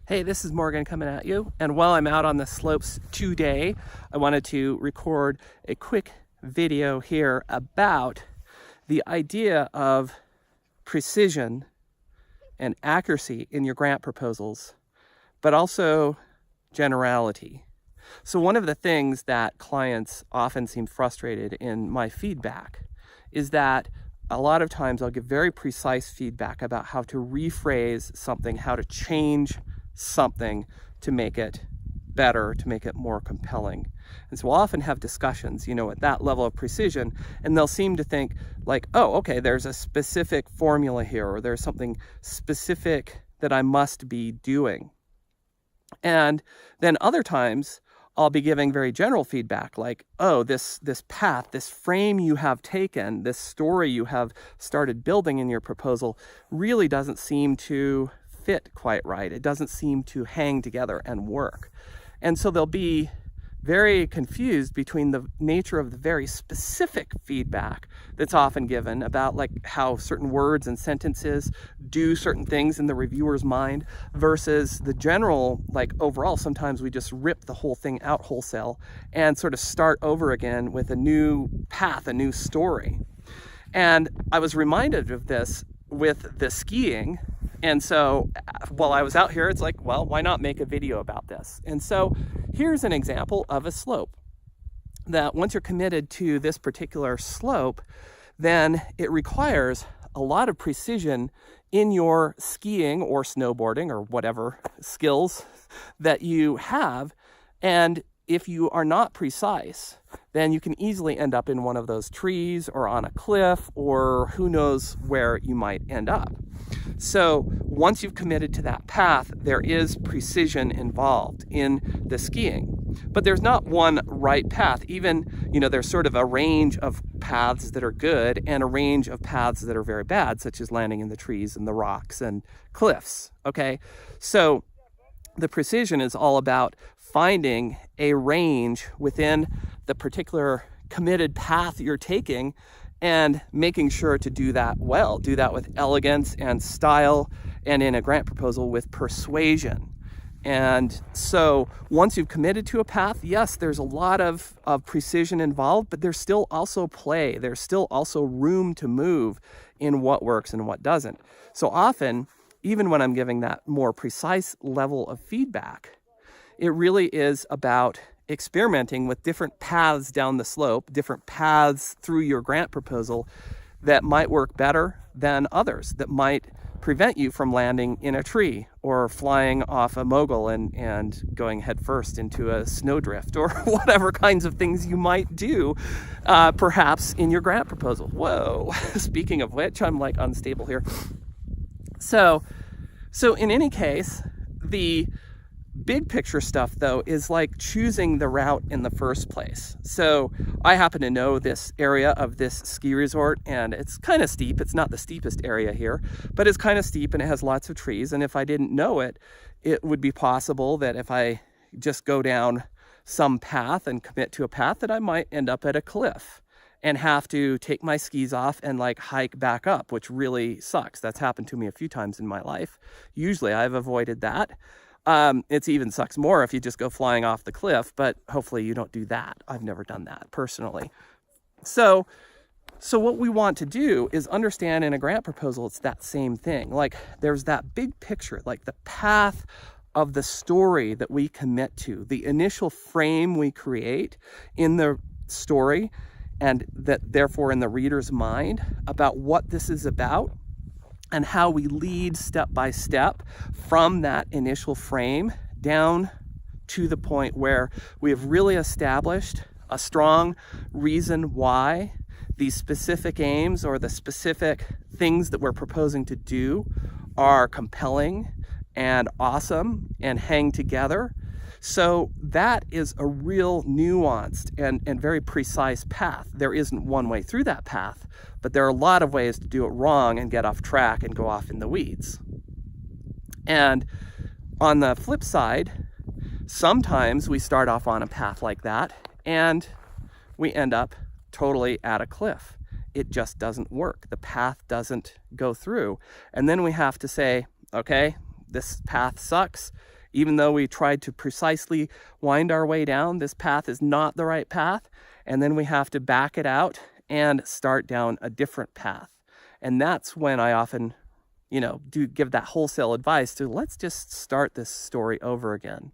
Hey, this is Morgan coming at you. And while I'm out on the slopes today, I wanted to record a quick video here about the idea of precision and accuracy in your grant proposals, but also generality. So one of the things that clients often seem frustrated in my feedback is that a lot of times I'll give very precise feedback about how to rephrase something, how to change something to make it better, to make it more compelling. And so we'll often have discussions, at that level of precision, and they'll seem to think like, oh, okay, there's a specific formula here, or there's something specific that I must be doing. And then other times I'll be giving very general feedback like, oh, this path, this frame you have taken, this story you have started building in your proposal really doesn't seem to fit quite right. It doesn't seem to hang together and work. And so they'll be very confused between the nature of the very specific feedback that's often given about like how certain words and sentences do certain things in the reviewer's mind versus the general, like overall, sometimes we just rip the whole thing out wholesale and sort of start over again with a new path, a new story. And I was reminded of this with the skiing. And so while I was out here, it's like, well, why not make a video about this? And so here's an example of a slope that once you're committed to this particular slope, then it requires a lot of precision in your skiing or snowboarding or whatever skills that you have. And if you are not precise, then you can easily end up in one of those trees or on a cliff, or who knows where you might end up. So once you've committed to that path, there is precision involved in the skiing. But there's not one right path. Even, there's sort of a range of paths that are good and a range of paths that are very bad, such as landing in the trees and the rocks and cliffs, okay? So the precision is all about finding a range within the particular committed path you're taking and making sure to do that well, do that with elegance and style, and in a grant proposal with persuasion. And so once you've committed to a path, yes, there's a lot of precision involved, but there's still also play. There's still also room to move in what works and what doesn't. So often, even when I'm giving that more precise level of feedback, it really is about experimenting with different paths down the slope, different paths through your grant proposal that might work better than others, that might prevent you from landing in a tree or flying off a mogul and going headfirst into a snowdrift or whatever kinds of things you might do, perhaps in your grant proposal. Whoa, speaking of which, I'm like unstable here. So in any case, the big picture stuff though is like choosing the route in the first place. So I happen to know this area of this ski resort, and it's kind of steep. It's not the steepest area here, but it's kind of steep and it has lots of trees. And if I didn't know it, it would be possible that if I just go down some path and commit to a path, that I might end up at a cliff and have to take my skis off and like hike back up, which really sucks. That's happened to me a few times in my life. Usually I've avoided that. It even sucks more if you just go flying off the cliff, but hopefully you don't do that. I've never done that personally. So what we want to do is understand in a grant proposal, it's that same thing. Like there's that big picture, like the path of the story that we commit to, the initial frame we create in the story, and that therefore in the reader's mind about what this is about, and how we lead step by step from that initial frame down to the point where we have really established a strong reason why these specific aims or the specific things that we're proposing to do are compelling and awesome and hang together. So that is a real nuanced and very precise path. There isn't one way through that path, but there are a lot of ways to do it wrong and get off track and go off in the weeds. And on the flip side, sometimes we start off on a path like that and we end up totally at a cliff. It just doesn't work. The path doesn't go through. And then we have to say, okay, this path sucks. Even though we tried to precisely wind our way down, this path is not the right path. And then we have to back it out and start down a different path. And that's when I often, do give that wholesale advice to let's just start this story over again.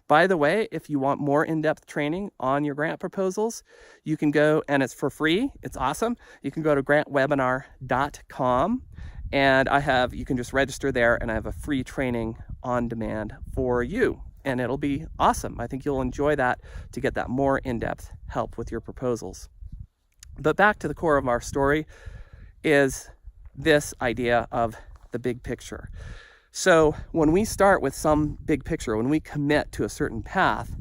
By the way, if you want more in-depth training on your grant proposals, you can go, and it's for free. It's awesome. You can go to grantwebinar.com, and you can just register there, and I have a free training on demand for you. And it'll be awesome. I think you'll enjoy that to get that more in-depth help with your proposals. But back to the core of our story is this idea of the big picture. So when we start with some big picture, when we commit to a certain path,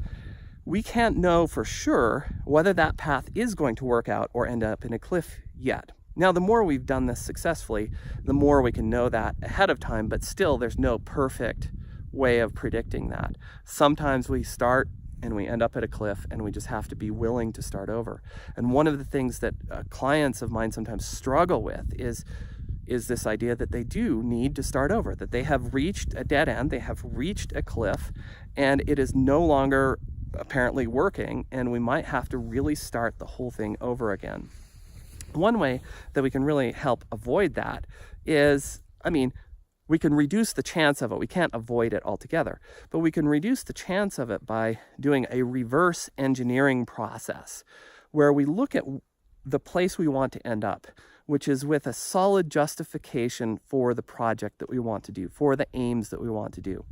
we can't know for sure whether that path is going to work out or end up in a cliff yet. Now, the more we've done this successfully, the more we can know that ahead of time, but still there's no perfect way of predicting that. Sometimes we start and we end up at a cliff, and we just have to be willing to start over. And one of the things that clients of mine sometimes struggle with is this idea that they do need to start over, that they have reached a dead end, they have reached a cliff, and it is no longer apparently working, and we might have to really start the whole thing over again. One way that we can really help avoid that is, we can reduce the chance of it. We can't avoid it altogether, but we can reduce the chance of it by doing a reverse engineering process where we look at the place we want to end up, which is with a solid justification for the project that we want to do, for the aims that we want to do.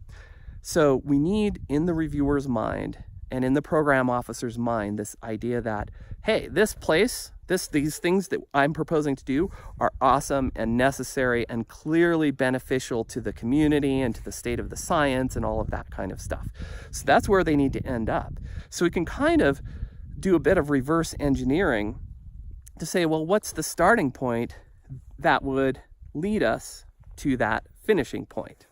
So we need in the reviewer's mind and in the program officer's mind this idea that, hey, this place, these things that I'm proposing to do are awesome and necessary and clearly beneficial to the community and to the state of the science and all of that kind of stuff. So that's where they need to end up. So we can kind of do a bit of reverse engineering to say, well, what's the starting point that would lead us to that finishing point?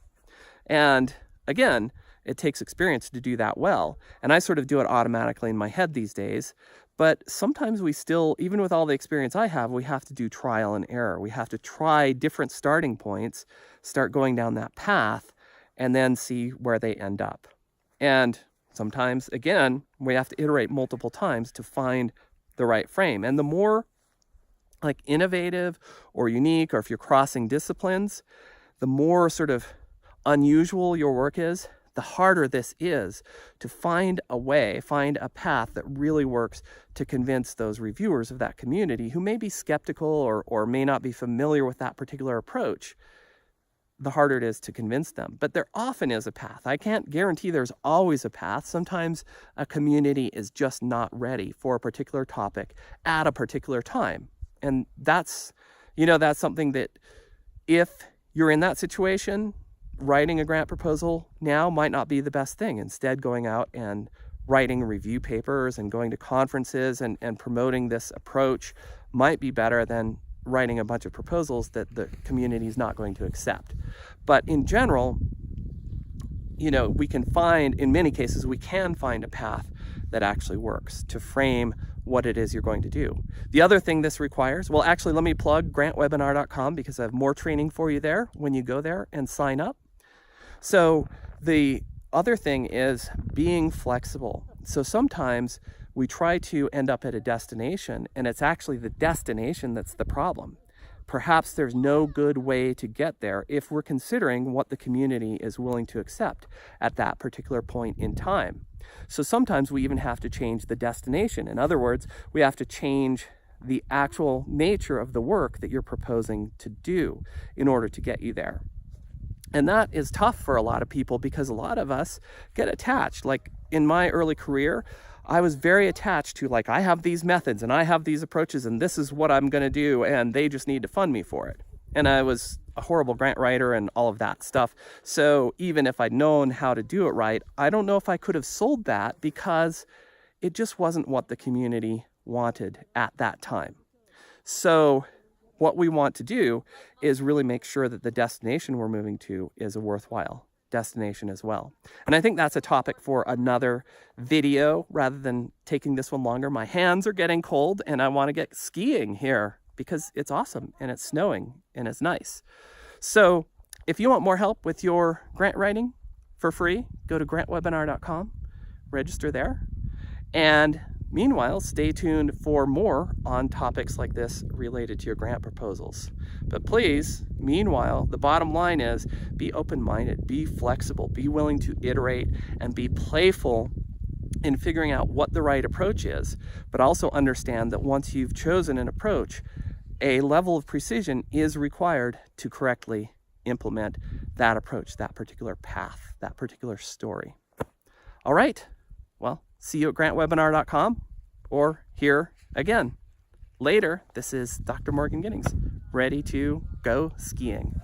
And again, it takes experience to do that well. And I sort of do it automatically in my head these days. But sometimes we still, even with all the experience I have, we have to do trial and error. We have to try different starting points, start going down that path, and then see where they end up. And sometimes, again, we have to iterate multiple times to find the right frame. And the more innovative or unique, or if you're crossing disciplines, the more sort of unusual your work is, the harder this is to find a path that really works to convince those reviewers of that community who may be skeptical or may not be familiar with that particular approach. The harder it is to convince them. But there often is a path. I can't guarantee there's always a path. Sometimes a community is just not ready for a particular topic at a particular time. And that's something that if you're in that situation, writing a grant proposal now might not be the best thing. Instead, going out and writing review papers and going to conferences and promoting this approach might be better than writing a bunch of proposals that the community is not going to accept. But in general, we can find, in many cases, we can find a path that actually works to frame what it is you're going to do. The other thing this requires, well, actually, let me plug grantwebinar.com because I have more training for you there when you go there and sign up. So the other thing is being flexible. So sometimes we try to end up at a destination and it's actually the destination that's the problem. Perhaps there's no good way to get there if we're considering what the community is willing to accept at that particular point in time. So sometimes we even have to change the destination. In other words, we have to change the actual nature of the work that you're proposing to do in order to get you there. And that is tough for a lot of people because a lot of us get attached. Like in my early career, I was very attached to I have these methods and I have these approaches and this is what I'm going to do and they just need to fund me for it. And I was a horrible grant writer and all of that stuff. So even if I'd known how to do it right, I don't know if I could have sold that because it just wasn't what the community wanted at that time. So what we want to do is really make sure that the destination we're moving to is a worthwhile destination as well. And I think that's a topic for another video rather than taking this one longer. My hands are getting cold and I want to get skiing here because it's awesome and it's snowing and it's nice. So if you want more help with your grant writing, for free. Go to grantwebinar.com, register there. And meanwhile, stay tuned for more on topics like this related to your grant proposals. But please, meanwhile, the bottom line is be open-minded, be flexible, be willing to iterate, and be playful in figuring out what the right approach is, but also understand that once you've chosen an approach, a level of precision is required to correctly implement that approach, that particular path, that particular story. All right, well, see you at grantwebinar.com or here again later. This is Dr. Morgan Giddings, ready to go skiing.